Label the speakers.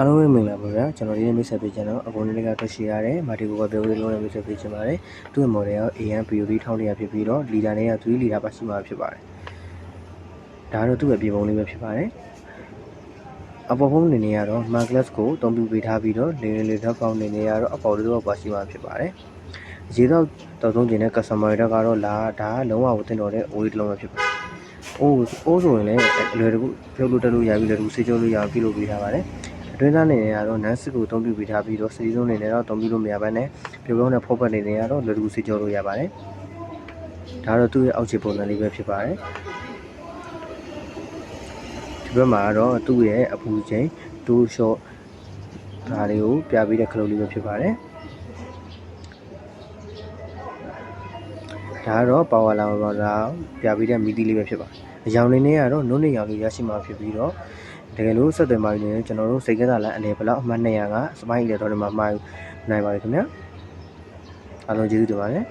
Speaker 1: အားလုံးပဲမင်္ဂလာပါဗျာကျွန်တော်ဒီနေ့မိတ်ဆက်ပေးချင်တော့အကုန်လုံးတွေကတွေ့ရှိရတဲ့မာတီကိုကပြောလို့လုံးဝမိတ်ဆက်ပေးချင်ပါတယ်သူ့ရဲ့ model က AN POD 1100ဖြစ်ပြီးတော့လီတာနဲ့က3လီတာပါရှိမှာဖြစ်ပါတယ်ဒါတော့သူ့ရဲ့ပြေပုံလေးပဲဖြစ်ပါတယ်အပေါ်ဖုံးနေနေရတော့ Magless ကိုအသုံးပြုပေးထားပြီးတော့လေထောက်ပေါင်းနေနေရတော့အပေါ်လေးတော့ပါရှိမှာဖြစ်ပါတယ်ရေတော့တောက်သုံးကျင်တဲ့ customer တွေကတော့ဒါလုံးဝကိုတင်တော်တဲ့ OE တစ်လုံးပဲဖြစ်ပါတယ်အိုးဆိုရင်လည်းအလွယ်တကူပြုတ်လို့တက်လို့ရပြီးလည်းသူစေချိုးလို့ရအောင်ပြုလုပ်ပေးထားပါတယ်အတွင်းသားနေနေရတော့နန်းစစ်ကိုအသုံးပြုပေးထားပြီးတော့စီးစုံနေနေတော့အသုံးပြုလို့မရဘဲနဲ့ပြုတ်လုံးနဲ့ဖောက်ပတ်နေနေရတော့လွယ်တကူစေချိုးလို့ရပါတယ်ဒါတော့သူ့ရဲ့အောက်ခြေပုံစံလေးပဲဖြစ်ပါတယ်ဒီဘက်မှာတော့သူ့ရဲ့အပူချိန်တိုးရှော့ဒါလေးကိုပြပေးတဲ့ခလုတ်လေးပဲဖြစ်ပါတယ်ဒါကတော့ power လာပြပေးတဲ့မီတီလေးပဲဖြစ်ပါတယ်အရောင်နေနေရတော့နုံးနေရောင်လေးရရှိမှာဖြစ်ပြီးတော့တကယ်လို့ဆက်သွယ်မှယူရင်ကျွန်တော်တို့စိတ်ကစားလမ်းအနေဘလောက်အမှတ်200ကစမိုင်းလေတော့ဒီမှာမှာယူနိုင်ပါတယ်ခင်ဗျာအားလုံးကျေးဇူးတင်ပါတယ်